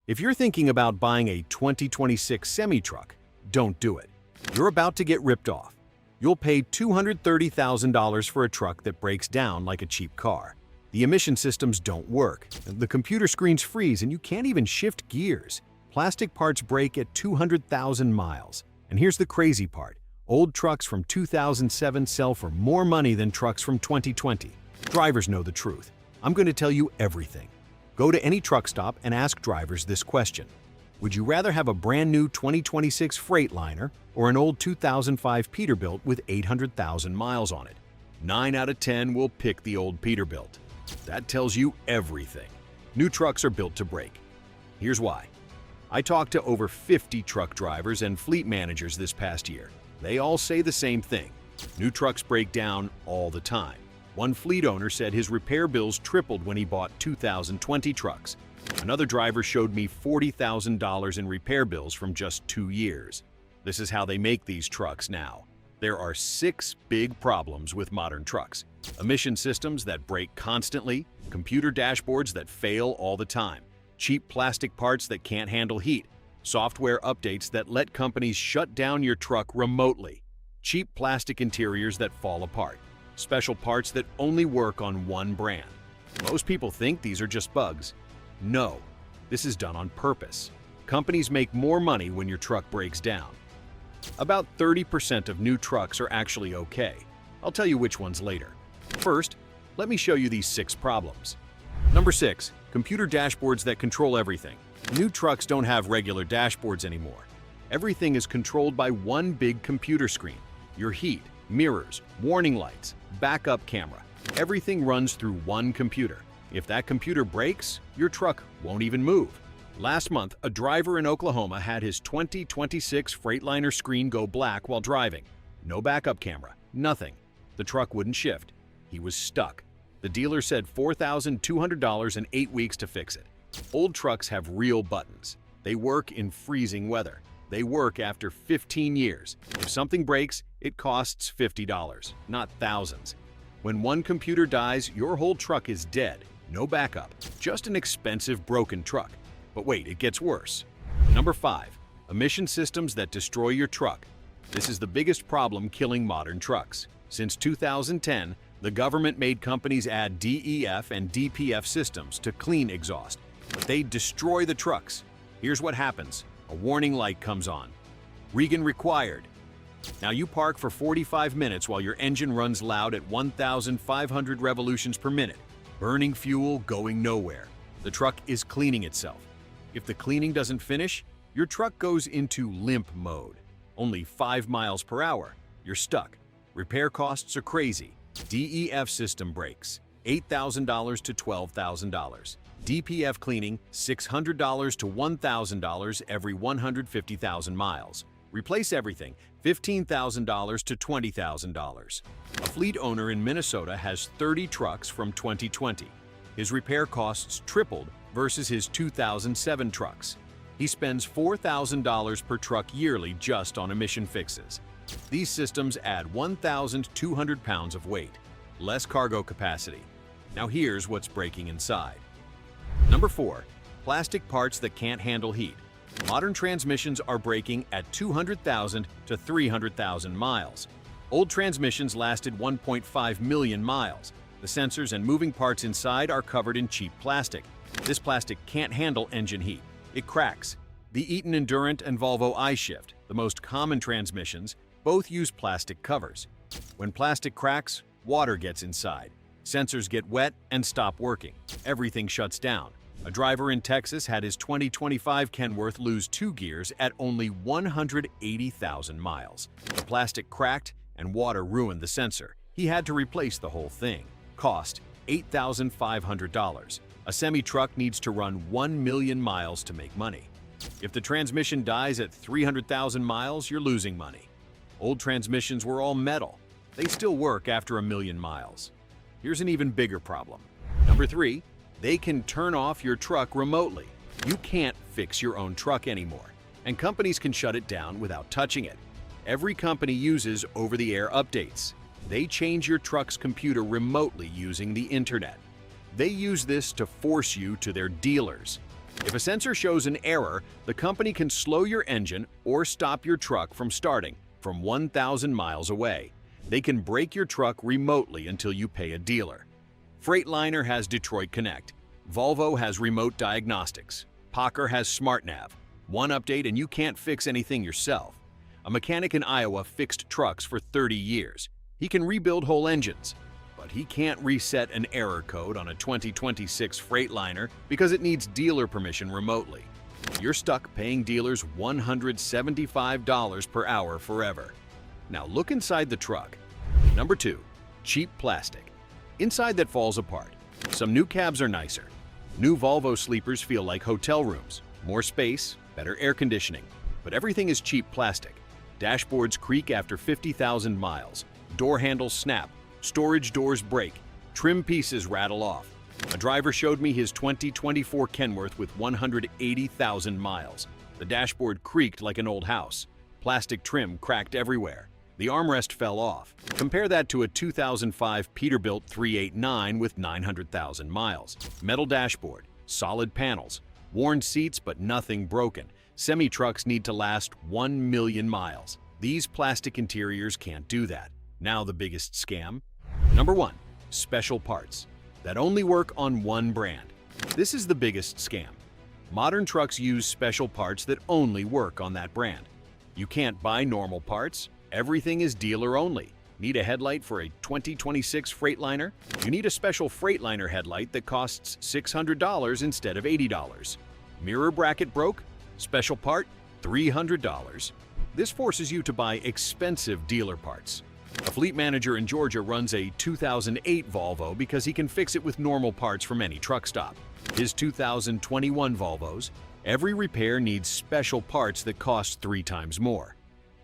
If you're thinking about buying a 2026 semi-truck, don't do it. You're about to get ripped off. You'll pay $230,000 for a truck that breaks down like a cheap car. The emission systems don't work. The computer screens freeze and you can't even shift gears. Plastic parts break at 200,000 miles. And here's the crazy part. Old trucks from 2007 sell for more money than trucks from 2020. Drivers know the truth. I'm going to tell you everything. Go to any truck stop and ask drivers this question. Would you rather have a brand new 2026 Freightliner or an old 2005 Peterbilt with 800,000 miles on it? 9 out of 10 will pick the old Peterbilt. That tells you everything. New trucks are built to break. Here's why. I talked to over 50 truck drivers and fleet managers this past year. They all say the same thing. New trucks break down all the time. One fleet owner said his repair bills tripled when he bought 2020 trucks. Another driver showed me $40,000 in repair bills from just 2 years. This is how they make these trucks now. There are 6 big problems with modern trucks. Emission systems that break constantly, computer dashboards that fail all the time, cheap plastic parts that can't handle heat, software updates that let companies shut down your truck remotely, cheap plastic interiors that fall apart, special parts that only work on one brand. Most people think these are just bugs. No, this is done on purpose. Companies make more money when your truck breaks down. About 30% of new trucks are actually okay. I'll tell you which ones later. First, let me show you these 6 problems. Number 6, computer dashboards that control everything. New trucks don't have regular dashboards anymore. Everything is controlled by one big computer screen. Your heat, mirrors, warning lights, backup camera. Everything runs through one computer. If that computer breaks, your truck won't even move. Last month, a driver in Oklahoma had his 2026 Freightliner screen go black while driving. No backup camera, nothing. The truck wouldn't shift. He was stuck. The dealer said $4,200 and 8 weeks to fix it. Old trucks have real buttons. They work in freezing weather. They work after 15 years. If something breaks, it costs $50, not thousands. When one computer dies, your whole truck is dead. No backup, just an expensive broken truck. But wait, it gets worse. Number 5, emission systems that destroy your truck. This is the biggest problem killing modern trucks. Since 2010, the government made companies add DEF and DPF systems to clean exhaust, but they destroy the trucks. Here's what happens. A warning light comes on. Regan required. Now you park for 45 minutes while your engine runs loud at 1,500 revolutions per minute. Burning fuel, going nowhere. The truck is cleaning itself. If the cleaning doesn't finish, your truck goes into limp mode. Only 5 miles per hour. You're stuck. Repair costs are crazy. DEF system breaks, $8,000 to $12,000. DPF cleaning, $600 to $1,000 every 150,000 miles. Replace everything, $15,000 to $20,000. A fleet owner in Minnesota has 30 trucks from 2020. His repair costs tripled versus his 2007 trucks. He spends $4,000 per truck yearly just on emission fixes. These systems add 1,200 pounds of weight, less cargo capacity. Now here's what's breaking inside. Number 4, plastic parts that can't handle heat. Modern transmissions are breaking at 200,000 to 300,000 miles. Old transmissions lasted 1.5 million miles. The sensors and moving parts inside are covered in cheap plastic. This plastic can't handle engine heat. It cracks. The Eaton Endurant and Volvo I-Shift, the most common transmissions, both use plastic covers. When plastic cracks, water gets inside. Sensors get wet and stop working. Everything shuts down. A driver in Texas had his 2025 Kenworth lose 2 gears at only 180,000 miles. The plastic cracked and water ruined the sensor. He had to replace the whole thing. Cost, $8,500. A semi-truck needs to run 1 million miles to make money. If the transmission dies at 300,000 miles, you're losing money. Old transmissions were all metal. They still work after 1 million miles. Here's an even bigger problem. Number 3, they can turn off your truck remotely. You can't fix your own truck anymore, and companies can shut it down without touching it. Every company uses over-the-air updates. They change your truck's computer remotely using the internet. They use this to force you to their dealers. If a sensor shows an error, the company can slow your engine or stop your truck from starting from 1,000 miles away. They can break your truck remotely until you pay a dealer. Freightliner has Detroit Connect. Volvo has remote diagnostics. Packer has SmartNav. One update and you can't fix anything yourself. A mechanic in Iowa fixed trucks for 30 years. He can rebuild whole engines, but he can't reset an error code on a 2026 Freightliner because it needs dealer permission remotely. You're stuck paying dealers $175 per hour forever. Now look inside the truck. Number 2. Cheap plastic. Inside that falls apart. Some new cabs are nicer. New Volvo sleepers feel like hotel rooms. More space, better air conditioning. But everything is cheap plastic. Dashboards creak after 50,000 miles. Door handles snap. Storage doors break. Trim pieces rattle off. A driver showed me his 2024 Kenworth with 180,000 miles. The dashboard creaked like an old house. Plastic trim cracked everywhere. The armrest fell off. Compare that to a 2005 Peterbilt 389 with 900,000 miles. Metal dashboard, solid panels, worn seats but nothing broken. Semi-trucks need to last 1 million miles. These plastic interiors can't do that. Now the biggest scam. Number 1. Special parts that only work on one brand. This is the biggest scam. Modern trucks use special parts that only work on that brand. You can't buy normal parts. Everything is dealer only. Need a headlight for a 2026 Freightliner? You need a special Freightliner headlight that costs $600 instead of $80. Mirror bracket broke? Special part? $300. This forces you to buy expensive dealer parts. A fleet manager in Georgia runs a 2008 Volvo because he can fix it with normal parts from any truck stop. His 2021 Volvos, every repair needs special parts that cost 3 times more.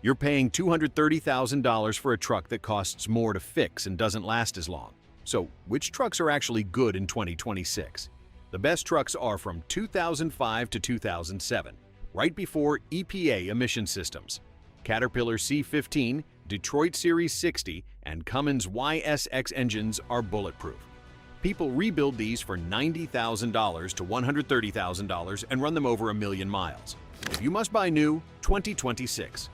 You're paying $230,000 for a truck that costs more to fix and doesn't last as long. So, which trucks are actually good in 2026? The best trucks are from 2005 to 2007, right before EPA emission systems. Caterpillar C15, Detroit Series 60, and Cummins ISX engines are bulletproof. People rebuild these for $90,000 to $130,000 and run them over 1 million miles. If you must buy new, 2026.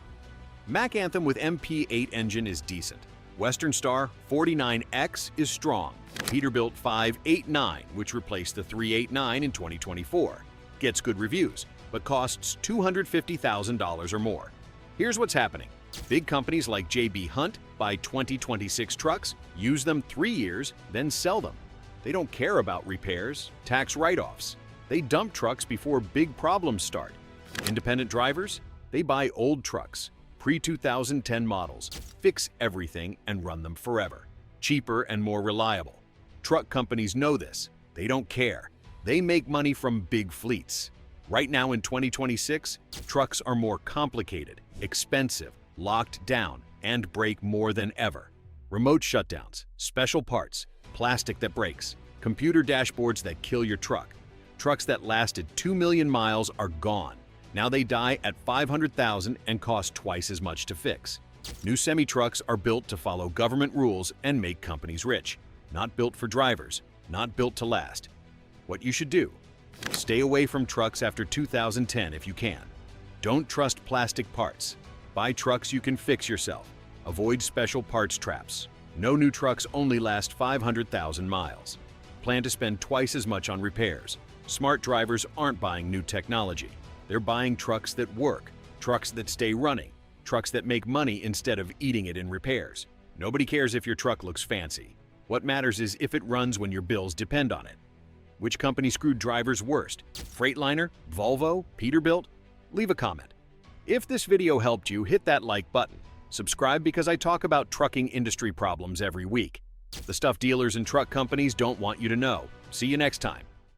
Mack Anthem with MP8 engine is decent. Western Star 49X is strong. Peterbilt 589, which replaced the 389 in 2024, gets good reviews, but costs $250,000 or more. Here's what's happening. Big companies like JB Hunt buy 2026 trucks, use them 3 years, then sell them. They don't care about repairs, tax write-offs. They dump trucks before big problems start. Independent drivers, they buy old trucks, pre-2010 models, fix everything and run them forever. Cheaper and more reliable. Truck companies know this. They don't care. They make money from big fleets. Right now in 2026, trucks are more complicated, expensive, locked down, and break more than ever. Remote shutdowns, special parts, plastic that breaks, computer dashboards that kill your truck. Trucks that lasted 2 million miles are gone. Now they die at 500,000 and cost twice as much to fix. New semi-trucks are built to follow government rules and make companies rich. Not built for drivers, not built to last. What you should do? Stay away from trucks after 2010 if you can. Don't trust plastic parts. Buy trucks you can fix yourself. Avoid special parts traps. No new trucks only last 500,000 miles. Plan to spend twice as much on repairs. Smart drivers aren't buying new technology. They're buying trucks that work, trucks that stay running, trucks that make money instead of eating it in repairs. Nobody cares if your truck looks fancy. What matters is if it runs when your bills depend on it. Which company screwed drivers worst? Freightliner? Volvo? Peterbilt? Leave a comment. If this video helped you, hit that like button. Subscribe because I talk about trucking industry problems every week. The stuff dealers and truck companies don't want you to know. See you next time.